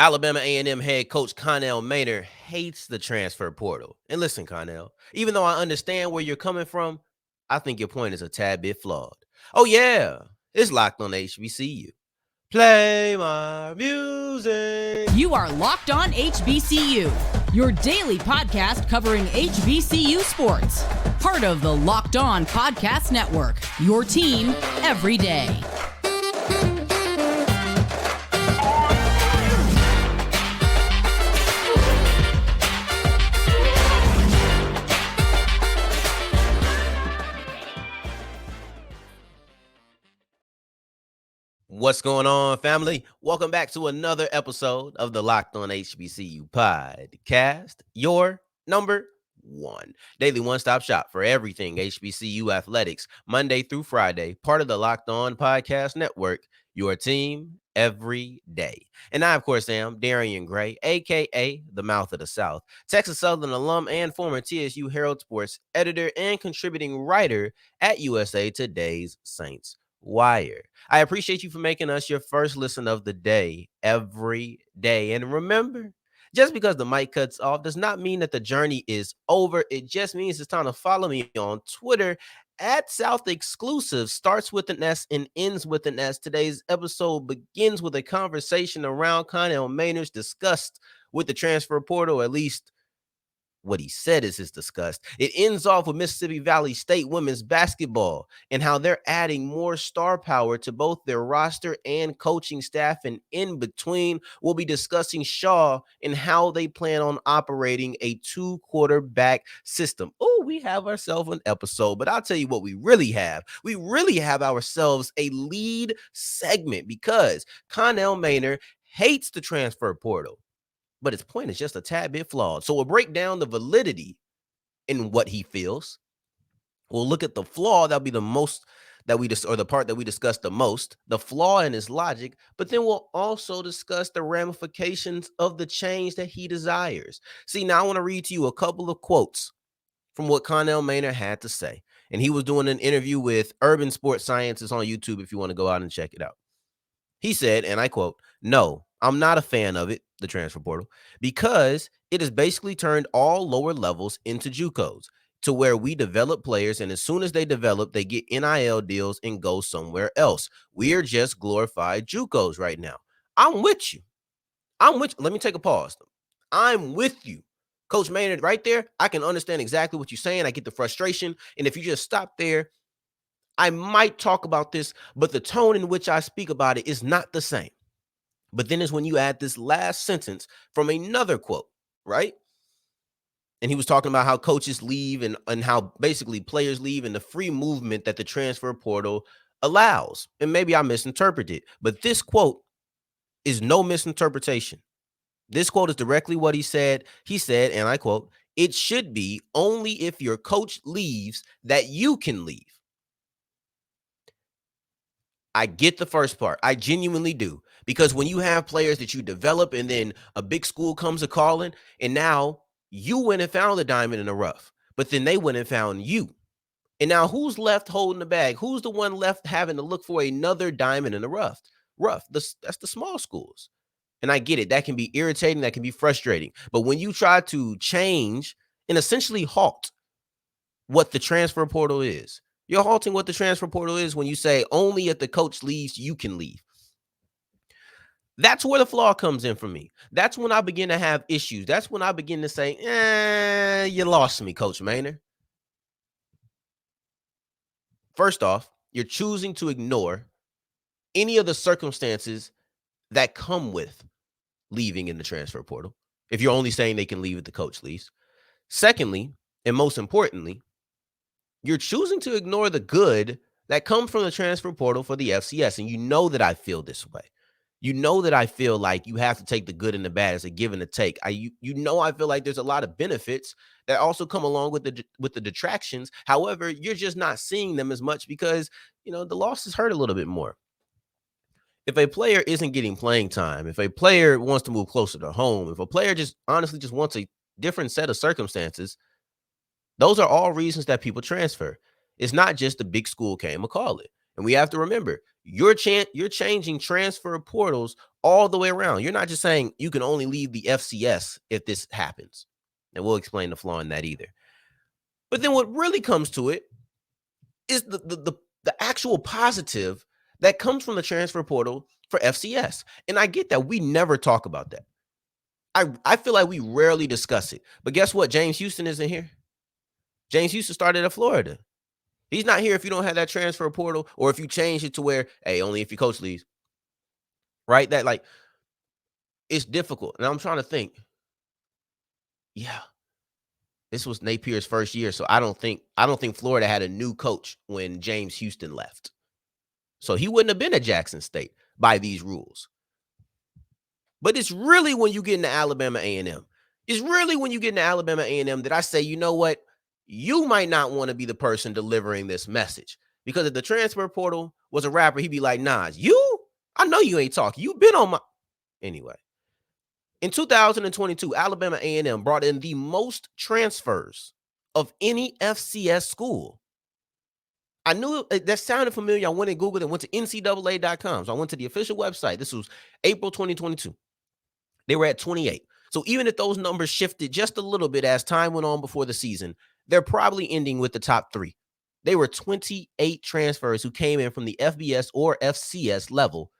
Alabama A&M head coach Connell Maynor hates the transfer portal. And listen, Connell, even though I understand where you're coming from, I think your point is a tad bit flawed. Oh, yeah, it's locked on HBCU. Play my music. You are Locked On HBCU, your daily podcast covering HBCU sports. Part of the Locked On Podcast Network, your team every day. What's going on, family? Welcome back to another episode of the Locked On HBCU podcast, your number one daily one-stop shop for everything HBCU athletics, Monday through Friday, part of the Locked On Podcast Network, your team every day. And I, of course, am Darian Gray, a.k.a. the Mouth of the South, Texas Southern alum and former TSU Herald Sports editor and contributing writer at USA Today's Saints Wire. I appreciate you for making us your first listen of the day every day. And remember, just because the mic cuts off does not mean that the journey is over. It just means it's time to follow me on Twitter at South Exclusive. Starts with an S and ends with an S. Today's episode begins with a conversation around Connell Maynor's disgust with the transfer portal, at least what he said is discussed. It ends off with Mississippi Valley State women's basketball and how they're adding more star power to both their roster and coaching staff. And in between, we'll be discussing Shaw and how they plan on operating a 2-quarterback system. Oh, we have ourselves an episode, but I'll tell you what we really have. We really have ourselves a lead segment because Connell Maynor hates the transfer portal, but his point is just a tad bit flawed. So we'll break down the validity in what he feels. We'll look at the flaw. That'll be the most that we or the part that we discuss the most, the flaw in his logic, but then we'll also discuss the ramifications of the change that he desires. See, now I want to read to you a couple of quotes from what Connell Maynor had to say. And he was doing an interview with Urban Sports Sciences on YouTube if you want to go out and check it out. He said, and I quote, "No, I'm not a fan of it, the transfer portal, because it has basically turned all lower levels into JUCOs to where we develop players, and as soon as they develop, they get NIL deals and go somewhere else. We are just glorified JUCOs right now." I'm with you. Let me take a pause. I'm with you. Coach Maynard, right there, I can understand exactly what you're saying. I get the frustration. And if you just stop there, I might talk about this, but the tone in which I speak about it is not the same. But then is when you add this last sentence from another quote, right? And he was talking about how coaches leave and how basically players leave and the free movement that the transfer portal allows. And maybe I misinterpreted it, but this quote is no misinterpretation. This quote is directly what he said. He said, and I quote, "It should be only if your coach leaves that you can leave." I get the first part. I genuinely do. Because when you have players that you develop and then a big school comes a calling and now you went and found the diamond in the rough, but then they went and found you. And now who's left holding the bag? Who's the one left having to look for another diamond in the rough? That's the small schools. And I get it. That can be irritating. That can be frustrating. But when you try to change and essentially halt what the transfer portal is, you're halting what the transfer portal is when you say only if the coach leaves, you can leave. That's where the flaw comes in for me. That's when I begin to have issues. That's when I begin to say, you lost me, Coach Maynor. First off, you're choosing to ignore any of the circumstances that come with leaving in the transfer portal if you're only saying they can leave if the coach leaves. Secondly, and most importantly, you're choosing to ignore the good that comes from the transfer portal for the FCS. And you know that I feel this way. You know that I feel like you have to take the good and the bad as a give and a take. I feel like there's a lot of benefits that also come along with the detractions. However, you're just not seeing them as much because, the losses hurt a little bit more. If a player isn't getting playing time, if a player wants to move closer to home, if a player just honestly wants a different set of circumstances, those are all reasons that people transfer. It's not just the big school came a call it. And we have to remember, you're changing transfer portals all the way around. You're not just saying you can only leave the FCS if this happens. And we'll explain the flaw in that either. But then what really comes to it is the actual positive that comes from the transfer portal for FCS. And I get that we never talk about that. I feel like we rarely discuss it. But guess what? James Houston isn't here. James Houston started at Florida. He's not here if you don't have that transfer portal or if you change it to where, hey, only if your coach leaves. Right? That like it's difficult. And I'm trying to think. Yeah. This was Napier's first year, so I don't think Florida had a new coach when James Houston left. So he wouldn't have been at Jackson State by these rules. But it's really when you get into Alabama A&M. It's really when you get into Alabama A&M that I say, you know what? You might not want to be the person delivering this message. Because if the transfer portal was a rapper, he'd be like, Nas, you? I know you ain't talking. You've been on my... Anyway. In 2022, Alabama A&M brought in the most transfers of any FCS school. I knew that sounded familiar. I went and Googled and went to ncaa.com. So I went to the official website. This was April 2022. They were at 28. So even if those numbers shifted just a little bit as time went on before the season, they're probably ending with the top three. They were 28 transfers who came in from the FBS or FCS level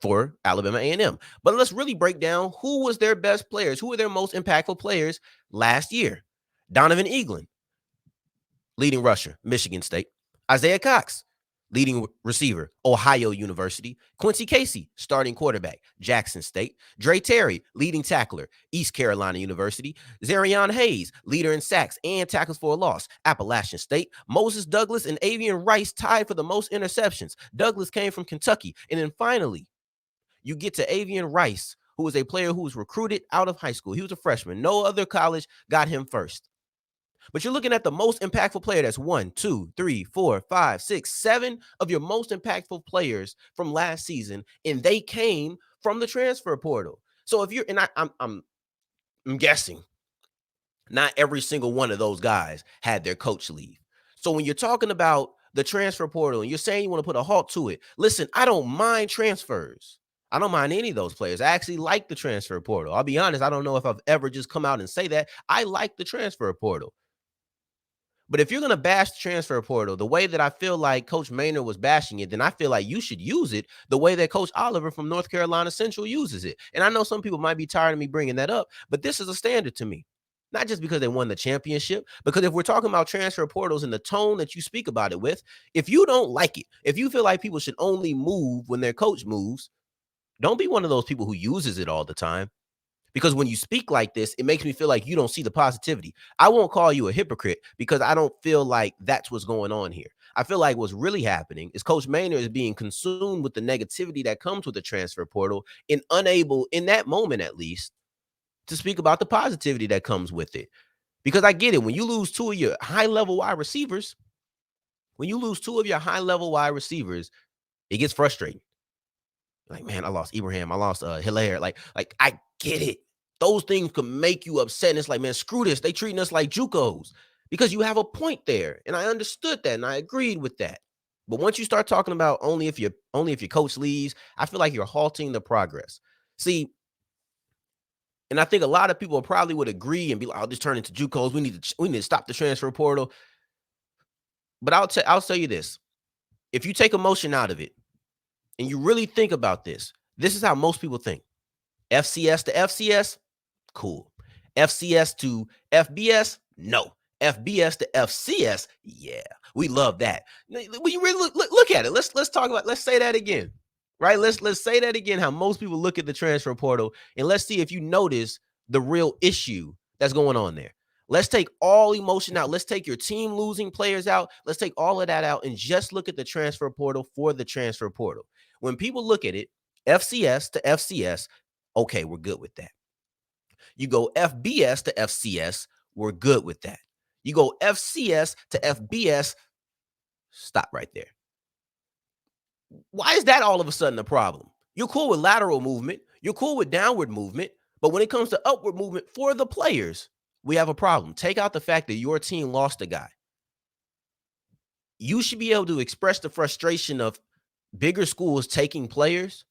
for Alabama A&M. But let's really break down who was their best players, who were their most impactful players last year. Donovan Eaglin, leading rusher, Michigan State. Isaiah Cox, leading receiver, Ohio University. Quincy Casey, starting quarterback, Jackson State. Dre Terry, leading tackler, East Carolina University. Zarion Hayes, leader in sacks and tackles for a loss, Appalachian State. Moses Douglas and Avian Rice tied for the most interceptions. Douglas came from Kentucky. And then finally, you get to Avian Rice, who was a player who was recruited out of high school. He was a freshman. No other college got him first. But you're looking at the most impactful player. That's 1, 2, 3, 4, 5, 6, 7 of your most impactful players from last season, and they came from the transfer portal. So if you're, and I'm guessing, not every single one of those guys had their coach leave. So when you're talking about the transfer portal and you're saying you want to put a halt to it, listen, I don't mind transfers. I don't mind any of those players. I actually like the transfer portal. I'll be honest, I don't know if I've ever just come out and say that. I like the transfer portal. But if you're going to bash the transfer portal the way that I feel like Coach Maynor was bashing it, then I feel like you should use it the way that Coach Oliver from North Carolina Central uses it. And I know some people might be tired of me bringing that up, but this is a standard to me. Not just because they won the championship, because if we're talking about transfer portals and the tone that you speak about it with, if you don't like it, if you feel like people should only move when their coach moves, don't be one of those people who uses it all the time. Because when you speak like this, it makes me feel like you don't see the positivity. I won't call you a hypocrite because I don't feel like that's what's going on here. I feel like what's really happening is Coach Maynor is being consumed with the negativity that comes with the transfer portal and unable, in that moment at least, to speak about the positivity that comes with it. Because I get it. When you lose two of your high-level wide receivers, it gets frustrating. Like, man, I lost Ibrahim. I lost Hilaire. Like I get it. Those things can make you upset. And it's like, man, screw this. They treating us like JUCOs because you have a point there. And I understood that and I agreed with that. But once you start talking about only if your coach leaves, I feel like you're halting the progress. See, and I think a lot of people probably would agree and be like, "I'll just turn into JUCOs. We need to stop the transfer portal." But I'll tell you this: if you take emotion out of it, and you really think about this, this is how most people think. FCS to FCS, cool. FCS to FBS, no. FBS to FCS, yeah, we love that. When you really look at it, let's talk about. Let's say that again, right? Let's say that again. How most people look at the transfer portal, and let's see if you notice the real issue that's going on there. Let's take all emotion out. Let's take your team losing players out. Let's take all of that out and just look at the transfer portal for the transfer portal. When people look at it, FCS to FCS, okay, we're good with that. You go FBS to FCS, we're good with that. You go FCS to FBS, stop right there. Why is that all of a sudden a problem? You're cool with lateral movement. You're cool with downward movement. But when it comes to upward movement for the players, we have a problem. Take out the fact that your team lost a guy. you should be able to express the frustration of bigger schools taking players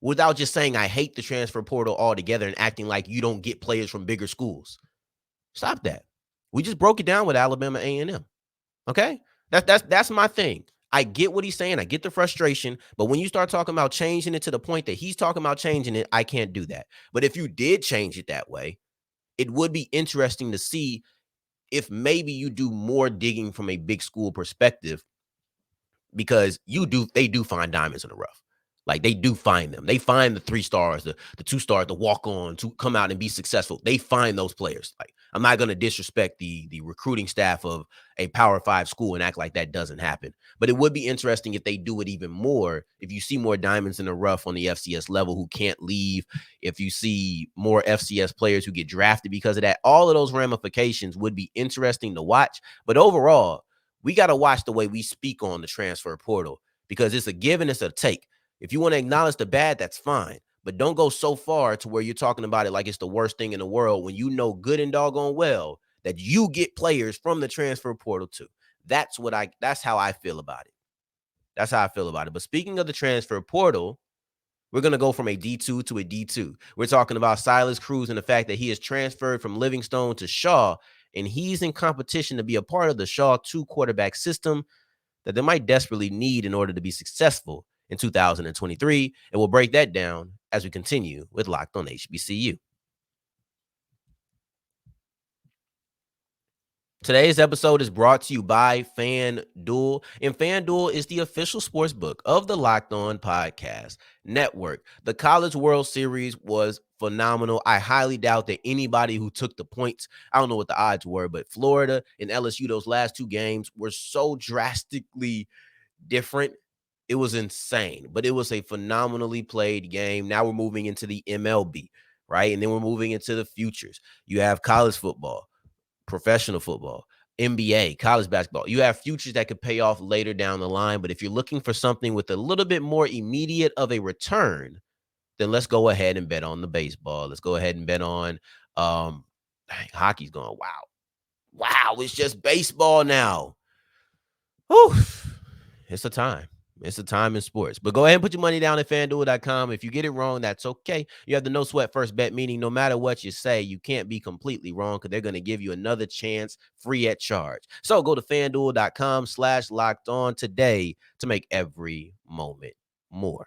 without just saying, I hate the transfer portal altogether and acting like you don't get players from bigger schools. Stop that. We just broke it down with Alabama A&M. Okay? That's my thing. I get what he's saying. I get the frustration. But when you start talking about changing it to the point that he's talking about changing it, I can't do that. But if you did change it that way, it would be interesting to see if maybe you do more digging from a big school perspective, because they do find diamonds in the rough. Like, they do find them. They find the 3 stars, the 2 stars, the walk on to come out and be successful. They find those players. Like, I'm not going to disrespect the recruiting staff of a Power 5 school and act like that doesn't happen. But it would be interesting if they do it even more. If you see more diamonds in the rough on the FCS level who can't leave, if you see more FCS players who get drafted because of that, all of those ramifications would be interesting to watch. But overall, we got to watch the way we speak on the transfer portal, because it's a give and it's a take. If you want to acknowledge the bad, that's fine. But don't go so far to where you're talking about it like it's the worst thing in the world when you know good and doggone well that you get players from the transfer portal too. That's how I feel about it. That's how I feel about it. But speaking of the transfer portal, we're going to go from a D2 to a D2. We're talking about Silas Cruz and the fact that he has transferred from Livingstone to Shaw, and he's in competition to be a part of the Shaw 2 quarterback system that they might desperately need in order to be successful in 2023. And we'll break that down as we continue with Locked on HBCU. Today's episode is brought to you by FanDuel, and FanDuel is the official sports book of the Locked On Podcast Network. The College World Series was phenomenal. I highly doubt that anybody who took the points, I don't know what the odds were, but Florida and LSU, those last 2 games were so drastically different. It was insane, but it was a phenomenally played game. Now we're moving into the MLB, right? And then we're moving into the futures. You have college football, professional football, NBA, college basketball. You have futures that could pay off later down the line. But if you're looking for something with a little bit more immediate of a return, then let's go ahead and bet on the baseball. Let's go ahead and bet on hockey's going. Wow, it's just baseball now. Whew. It's a time. It's a time in sports. But go ahead and put your money down at FanDuel.com. If you get it wrong, that's okay. You have the no sweat first bet, meaning no matter what you say, you can't be completely wrong because they're going to give you another chance free at charge. So go to FanDuel.com/locked on today to make every moment more.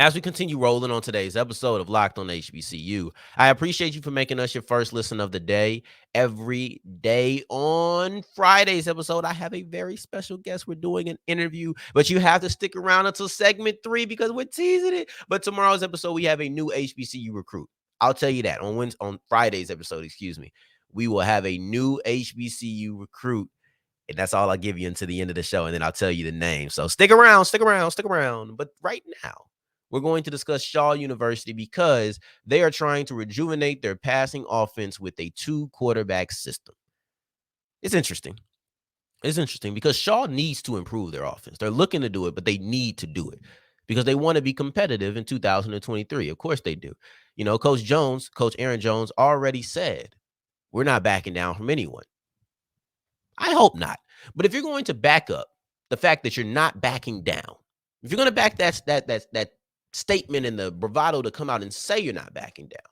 As we continue rolling on today's episode of Locked on HBCU, I appreciate you for making us your first listen of the day. Every day on Friday's episode, I have a very special guest. We're doing an interview, but you have to stick around until segment 3 because we're teasing it. But tomorrow's episode, we have a new HBCU recruit. I'll tell you that on Friday's episode, we will have a new HBCU recruit. And that's all I'll give you until the end of the show. And then I'll tell you the name. So stick around. But right now, we're going to discuss Shaw University because they are trying to rejuvenate their passing offense with a 2 quarterback system. It's interesting. It's interesting because Shaw needs to improve their offense. They're looking to do it, but they need to do it because they want to be competitive in 2023. Of course they do. You know, Coach Aaron Jones already said, we're not backing down from anyone. I hope not. But if you're going to back up the fact that you're not backing down, if you're going to back that statement and the bravado to come out and say you're not backing down,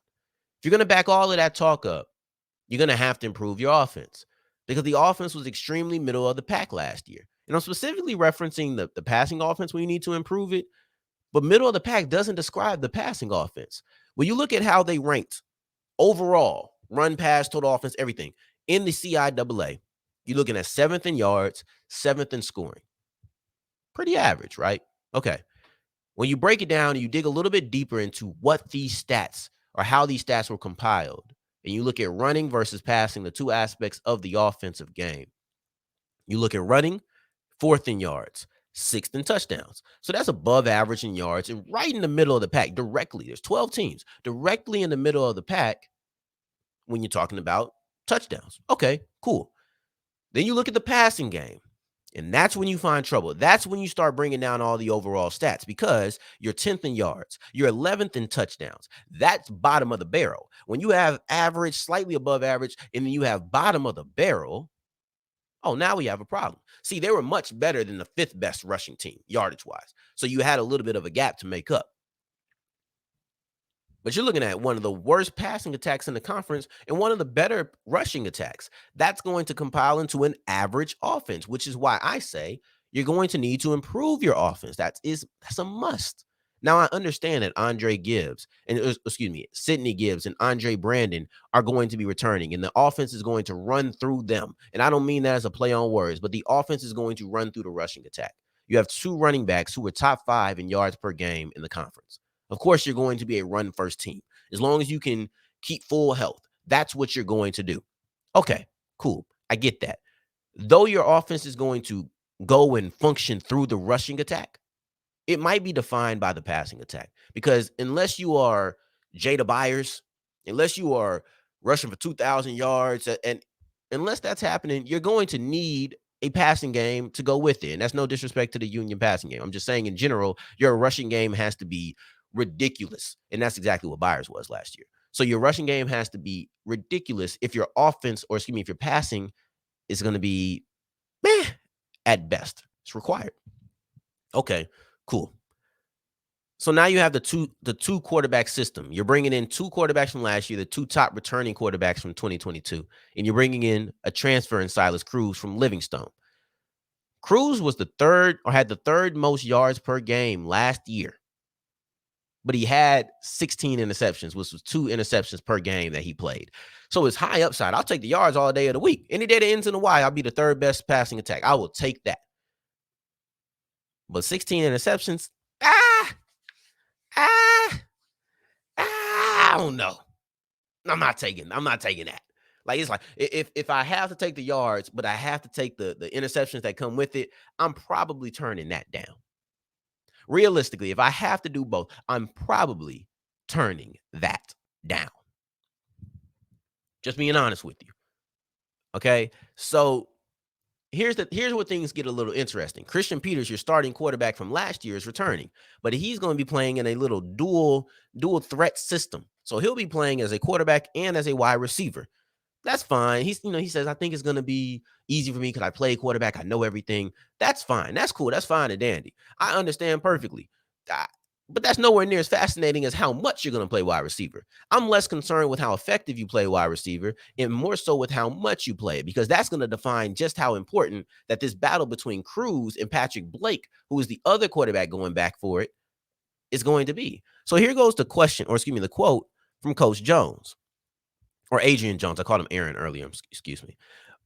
if you're going to back all of that talk up, you're going to have to improve your offense because the offense was extremely middle of the pack last year. And I'm specifically referencing the passing offense when you need to improve it, but middle of the pack doesn't describe the passing offense. When you look at how they ranked overall, run, pass, total offense, everything in the CIAA, you're looking at 7th in yards, 7th in scoring. Pretty average, right? Okay. When you break it down and you dig a little bit deeper into what these stats or how these stats were compiled, and you look at running versus passing, the 2 aspects of the offensive game, you look at running, 4th in yards, 6th in touchdowns. So that's above average in yards and right in the middle of the pack directly. There's 12 teams directly in the middle of the pack when you're talking about touchdowns. Okay, cool. Then you look at the passing game. And that's when you find trouble. That's when you start bringing down all the overall stats because you're 10th in yards, you're 11th in touchdowns. That's bottom of the barrel. When you have average, slightly above average, and then you have bottom of the barrel, oh, now we have a problem. See, they were much better than the 5th best rushing team, yardage wise. So you had a little bit of a gap to make up. But you're looking at one of the worst passing attacks in the conference and one of the better rushing attacks. That's going to compile into an average offense, which is why I say you're going to need to improve your offense. That's a must. Now, I understand that Sidney Gibbs and Andre Brandon are going to be returning, and the offense is going to run through them. And I don't mean that as a play on words, but the offense is going to run through the rushing attack. You have 2 running backs who were top 5 in yards per game in the conference. Of course, you're going to be a run-first team. As long as you can keep full health, that's what you're going to do. Okay, cool. I get that. Though your offense is going to go and function through the rushing attack, it might be defined by the passing attack. Because unless you are Jada Byers, unless you are rushing for 2,000 yards, and unless that's happening, you're going to need a passing game to go with it. And that's no disrespect to the Union passing game. I'm just saying in general, your rushing game has to be ridiculous. And that's exactly what Byers was last year. So your rushing game has to be ridiculous if your offense, if your passing is going to be at best. It's required. Okay, cool. So now you have the two quarterback system. You're bringing in 2 quarterbacks from last year, the 2 top returning quarterbacks from 2022, and you're bringing in a transfer in Silas Cruz from Livingstone. Cruz was had the 3rd most yards per game last year, but he had 16 interceptions, which was 2 interceptions per game that he played. So it's high upside. I'll take the yards all day of the week. Any day that ends in a Y, I'll be the 3rd best passing attack. I will take that. But 16 interceptions, I don't know. I'm not taking that. Like, it's like if I have to take the yards, but I have to take the interceptions that come with it, I'm probably turning that down. Realistically, if I have to do both, I'm probably turning that down. Just being honest with you. Okay? So here's where things get a little interesting. Christian Peters, your starting quarterback from last year, is returning, but he's going to be playing in a little dual threat system. So he'll be playing as a quarterback and as a wide receiver. That's fine. He says, I think it's going to be easy for me because I play quarterback. I know everything. That's fine. That's cool. That's fine and dandy. I understand perfectly. But that's nowhere near as fascinating as how much you're going to play wide receiver. I'm less concerned with how effective you play wide receiver and more so with how much you play it, because that's going to define just how important that this battle between Cruz and Patrick Blake, who is the other quarterback going back for it, is going to be. So here goes the quote from Coach Jones. Or Adrian Jones. I called him Aaron earlier. Excuse me.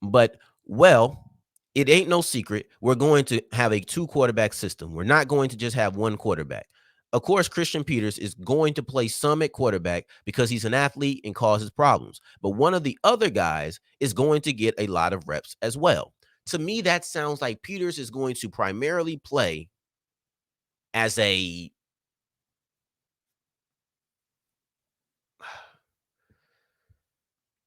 But, it ain't no secret. We're going to have a 2 quarterback system. We're not going to just have 1 quarterback. Of course, Christian Peters is going to play some at quarterback because he's an athlete and causes problems. But one of the other guys is going to get a lot of reps as well. To me, that sounds like Peters is going to primarily play as a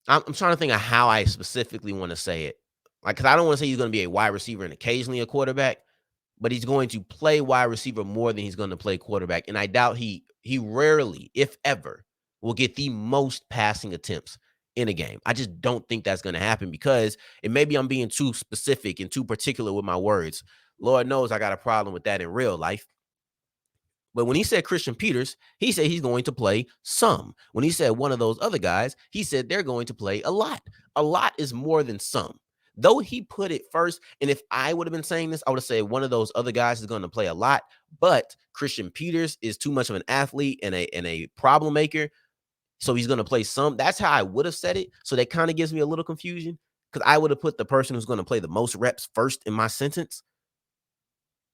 I'm trying to think of how I specifically want to say it. Like, because I don't want to say he's going to be a wide receiver and occasionally a quarterback, but he's going to play wide receiver more than he's going to play quarterback. And I doubt he rarely, if ever, will get the most passing attempts in a game. I just don't think that's going to happen because, and maybe I'm being too specific and too particular with my words. Lord knows I got a problem with that in real life. But when he said Christian Peters, he said he's going to play some. When he said one of those other guys, he said they're going to play a lot. A lot is more than some. Though he put it first, and if I would have been saying this, I would have said one of those other guys is going to play a lot. But Christian Peters is too much of an athlete and a problem maker, so he's going to play some. That's how I would have said it. So that kind of gives me a little confusion because I would have put the person who's going to play the most reps first in my sentence.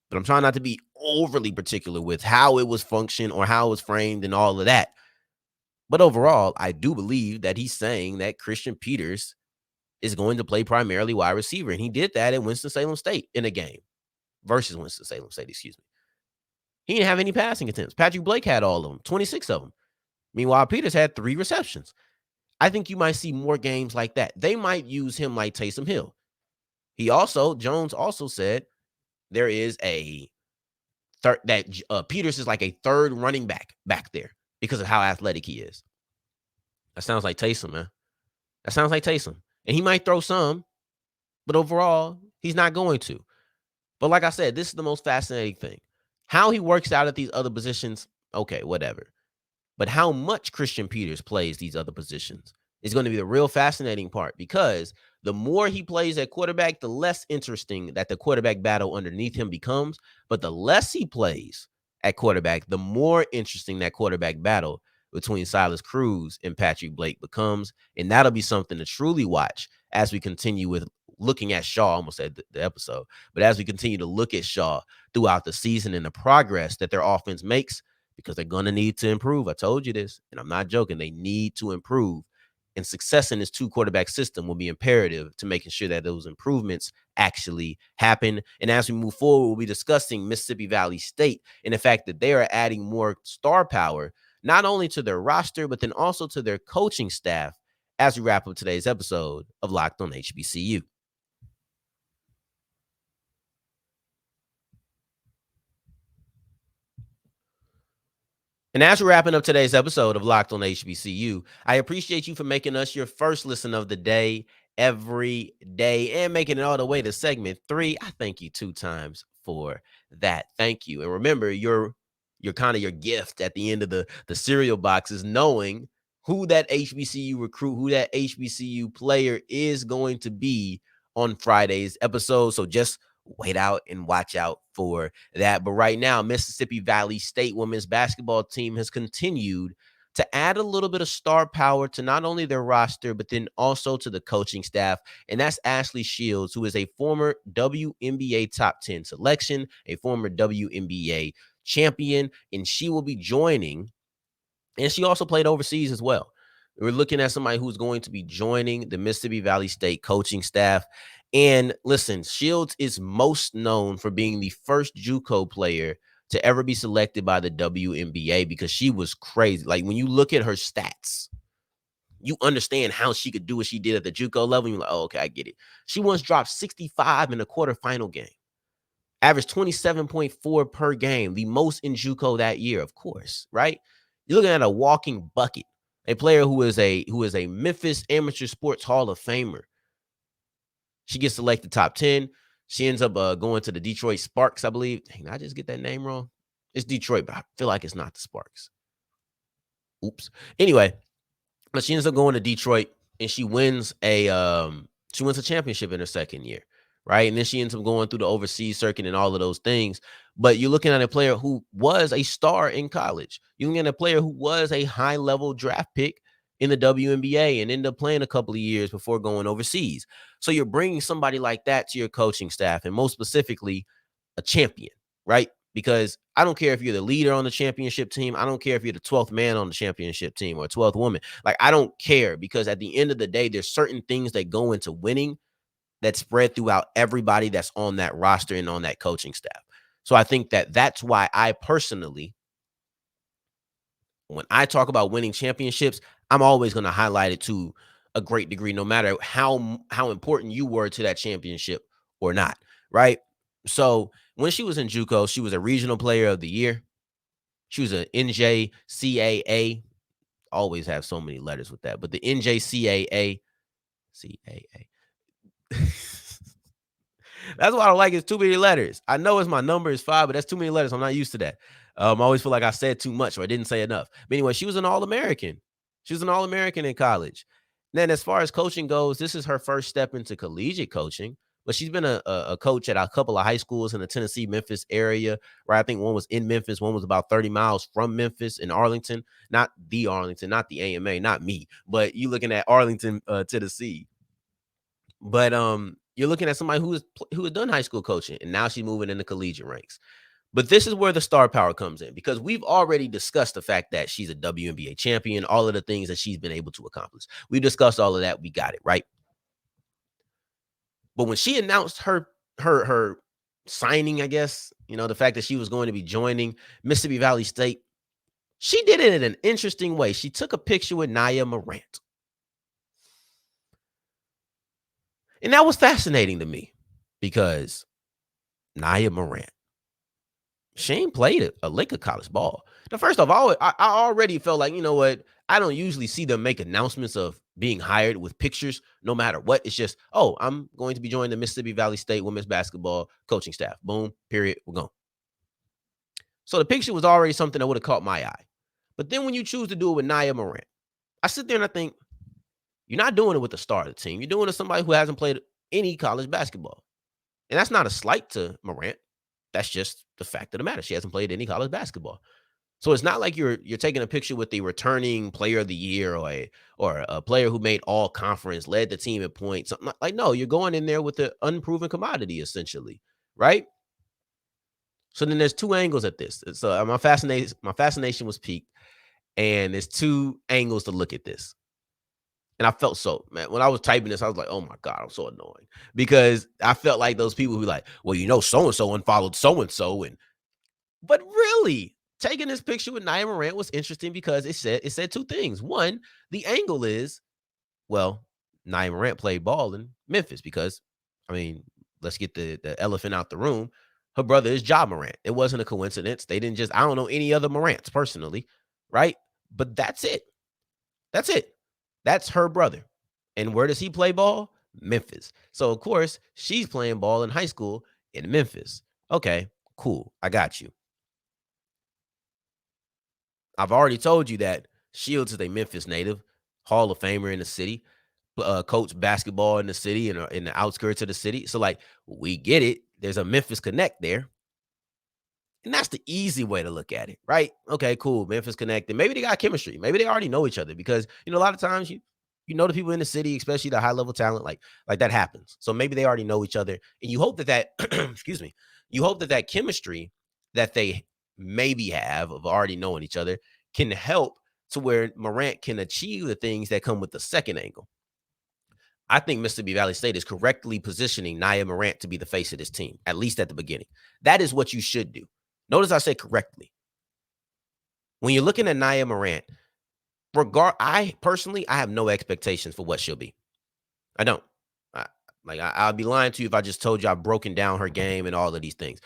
But I'm trying not to be overly particular with how it was functioned or how it was framed and all of that. But overall, I do believe that he's saying that Christian Peters is going to play primarily wide receiver. And he did that at Winston-Salem State in a game versus Winston-Salem State, excuse me. He didn't have any passing attempts. Patrick Blake had all of them, 26 of them. Meanwhile, Peters had 3 receptions. I think you might see more games like that. They might use him like Taysom Hill. Jones also said there is a third that Peters is like a third running back there because of how athletic he is. That sounds like Taysom, man. That sounds like Taysom. And he might throw some, but overall, he's not going to. But like I said, this is the most fascinating thing. How he works out at these other positions, okay, whatever. But how much Christian Peters plays these other positions is going to be the real fascinating part, because the more he plays at quarterback, the less interesting that the quarterback battle underneath him becomes. But the less he plays at quarterback, the more interesting that quarterback battle between Silas Cruz and Patrick Blake becomes. And that'll be something to truly watch as we continue with looking at Shaw, almost at the episode, but as we continue to look at Shaw throughout the season and the progress that their offense makes, because they're going to need to improve. I told you this, and I'm not joking. They need to improve. And success in this two quarterback system will be imperative to making sure that those improvements actually happen. And as we move forward, we'll be discussing Mississippi Valley State and the fact that they are adding more star power, not only to their roster, but then also to their coaching staff as we wrap up today's episode of Locked on HBCU. And as we're wrapping up today's episode of Locked on HBCU, I appreciate you for making us your first listen of the day every day and making it all the way to segment 3. I thank you 2 times for that. Thank you. And remember, your kind of your gift at the end of the cereal box is knowing who that HBCU recruit, who that HBCU player is going to be on Friday's episode. So just wait out and watch out for that. But right now, Mississippi Valley State women's basketball team has continued to add a little bit of star power to not only their roster, but then also to the coaching staff. And that's Ashley Shields, who is a former WNBA top 10 selection, a former WNBA champion, and she will be joining. And she also played overseas as well. We're looking at somebody who's going to be joining the Mississippi Valley State coaching staff. And listen, Shields is most known for being the first JUCO player to ever be selected by the WNBA, because she was crazy. Like, when you look at her stats, you understand how she could do what she did at the JUCO level. You're like, oh, okay, I get it. She once dropped 65 in a quarterfinal game, averaged 27.4 per game, the most in JUCO that year, of course, right? You're looking at a walking bucket, a player who is a Memphis Amateur Sports Hall of Famer. She gets selected top 10. She ends up going to the Detroit Sparks, I believe. Dang, did I just get that name wrong? It's Detroit, but I feel like it's not the Sparks. Oops. Anyway, but she ends up going to Detroit, and she wins a championship in her second year, right? And then she ends up going through the overseas circuit and all of those things. But you're looking at a player who was a star in college. You're looking at a player who was a high-level draft pick in the WNBA and ended up playing a couple of years before going overseas. So you're bringing somebody like that to your coaching staff, and most specifically, a champion, right? Because I don't care if you're the leader on the championship team. I don't care if you're the 12th man on the championship team or 12th woman. Like, I don't care, because at the end of the day, there's certain things that go into winning that spread throughout everybody that's on that roster and on that coaching staff. So I think that that's why I personally, when I talk about winning championships, I'm always going to highlight it to a great degree, no matter how important you were to that championship or not, right? So when she was in JUCO, she was a regional player of the year. She was an NJCAA. Always have so many letters with that, but the NJCAA. That's why I don't like it. It's too many letters. I know it's my number is 5, but that's too many letters. I'm not used to that. I always feel like I said too much or I didn't say enough. But anyway, she was an All-American. She was an All-American in college. Then as far as coaching goes, this is her first step into collegiate coaching. But she's been a coach at a couple of high schools in the Tennessee, Memphis area, right? I think one was in Memphis. One was about 30 miles from Memphis in Arlington. Not the Arlington, not the AMA, not me. But you looking at Arlington, Tennessee. But you're looking at somebody who has done high school coaching, and now she's moving into collegiate ranks. But this is where the star power comes in, because we've already discussed the fact that she's a WNBA champion, all of the things that she's been able to accomplish. We discussed all of that. We got it, right? But when she announced her signing, I guess, the fact that she was going to be joining Mississippi Valley State, she did it in an interesting way. She took a picture with Niya Morant. And that was fascinating to me. because Niya Morant, she ain't played a lick of college ball. Now, first off, I already felt like, you know what? I don't usually see them make announcements of being hired with pictures no matter what. It's just, oh, I'm going to be joining the Mississippi Valley State women's basketball coaching staff. Boom, period, we're gone. So the picture was already something that would have caught my eye. But then when you choose to do it with Niya Morant, I sit there and I think, you're not doing it with the star of the team. You're doing it with somebody who hasn't played any college basketball. And that's not a slight to Morant. That's just the fact of the matter. She hasn't played any college basketball. So it's not like you're taking a picture with the returning player of the year or a player who made all conference, led the team at points. Something like no, you're going in there with the unproven commodity essentially, right? So then there's two angles at this. So my fascination was peaked, and there's two angles to look at this. And I felt so, man, when I was typing this, I was like, oh my God, I'm so annoying. Because I felt like those people who like, well, you know, so-and-so unfollowed so-and-so. But really, taking this picture with Niya Morant was interesting because it said two things. One, the angle is, well, Niya Morant played ball in Memphis because, I mean, let's get the elephant out the room. Her brother is Ja Morant. It wasn't a coincidence. They didn't just, I don't know any other Morants personally, right? But that's it. That's it. That's her brother. And where does he play ball? Memphis. So, of course, she's playing ball in high school in Memphis. Okay, cool. I got you. I've already told you that Shields is a Memphis native, Hall of Famer in the city, coach basketball in the city and in the outskirts of the city. So, like, we get it. There's a Memphis connect there. And that's the easy way to look at it, right? Okay, cool. Memphis connected. Maybe they got chemistry. Maybe they already know each other because, you know, a lot of times you know the people in the city, especially the high level talent, like that happens. So maybe they already know each other. And you hope that excuse me, you hope that chemistry that they maybe have of already knowing each other can help to where Morant can achieve the things that come with the second angle. I think Mississippi Valley State is correctly positioning Niya Morant to be the face of this team, at least at the beginning. That is what you should do. Notice I said correctly. When you're looking at Niya Morant, I personally have no expectations for what she'll be. I don't. I'll be lying to you if I just told you I've broken down her game and all of these things.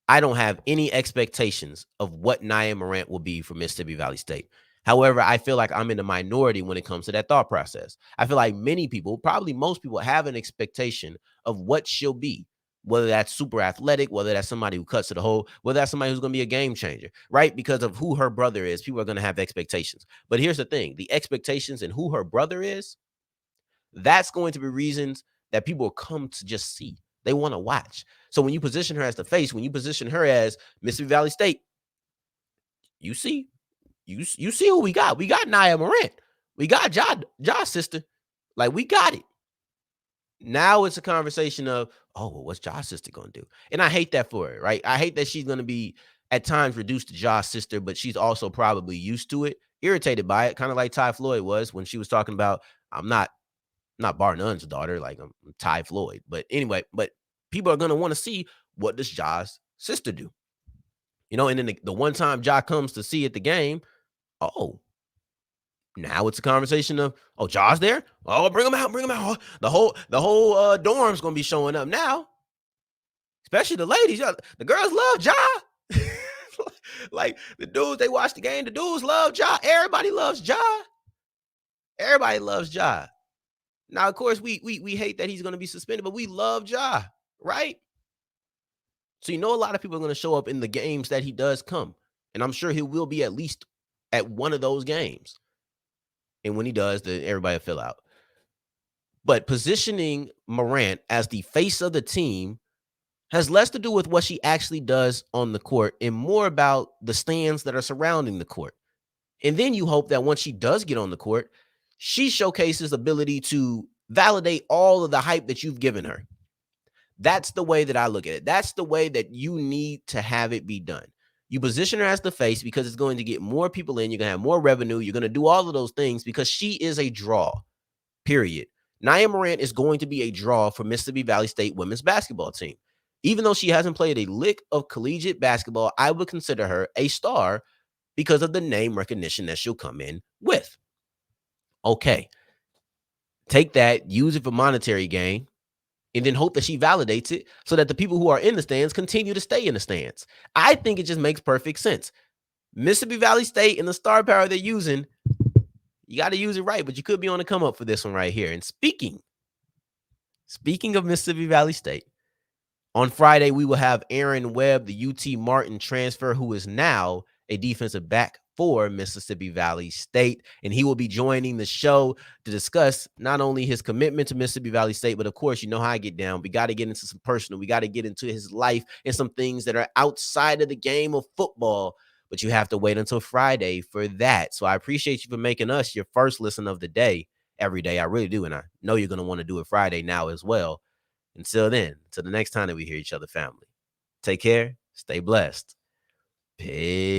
I don't have any expectations of what Niya Morant will be for Mississippi Valley State. However, I feel like I'm in the minority when it comes to that thought process. I feel like many people, probably most people, have an expectation of what she'll be, whether that's super athletic, whether that's somebody who cuts to the hole, whether that's somebody who's going to be a game changer, right? Because of who her brother is, people are going to have expectations. But here's the thing, the expectations and who her brother is, that's going to be reasons that people will come to just see. They want to watch. So when you position her as the face, when you position her as Mississippi Valley State, you see who we got. We got Niya Morant. We got Josh's sister. Like, we got it. Now it's a conversation of, oh, well, what's Josh's sister going to do? And I hate that for her, right? I hate that she's going to be at times reduced to Josh's sister, but she's also probably used to it, irritated by it, kind of like Ty Floyd was when she was talking about, I'm not Bar Nunn's daughter, like I'm Ty Floyd. But anyway, but people are going to want to see, what does Josh's sister do? You know, and then the one time Ja comes to see at the game, oh, now it's a conversation of, oh, Josh there? Oh, bring him out. Oh, the whole dorm's gonna be showing up now. Especially the ladies. The girls love Ja. Like the dudes, they watch the game. The dudes love Ja. Everybody loves Ja. Everybody loves Ja. Now, of course, we hate that he's gonna be suspended, but we love Ja, right? So you know a lot of people are gonna show up in the games that he does come. And I'm sure he will be at least at one of those games. And when he does, then everybody will fill out. But positioning Morant as the face of the team has less to do with what she actually does on the court and more about the stands that are surrounding the court. And then you hope that once she does get on the court, she showcases ability to validate all of the hype that you've given her. That's the way that I look at it. That's the way that you need to have it be done. You position her as the face because it's going to get more people in. You're going to have more revenue. You're going to do all of those things because she is a draw, period. Niya Morant is going to be a draw for Mississippi Valley State women's basketball team. Even though she hasn't played a lick of collegiate basketball, I would consider her a star because of the name recognition that she'll come in with. Okay. Take that, use it for monetary gain, and then hope that she validates it so that the people who are in the stands continue to stay in the stands. I think it just makes perfect sense. Mississippi Valley State and the star power they're using, you got to use it right, but you could be on the come up for this one right here. And speaking of Mississippi Valley State, on Friday, we will have Aaron Webb, the UT Martin transfer, who is now a defensive back for Mississippi Valley State. And he will be joining the show to discuss not only his commitment to Mississippi Valley State, but of course, you know how I get down. We got to get into some personal. We got to get into his life and some things that are outside of the game of football. But you have to wait until Friday for that. So I appreciate you for making us your first listen of the day every day. I really do. And I know you're going to want to do it Friday now as well. Until then, till the next time that we hear each other, family, take care, stay blessed. Peace.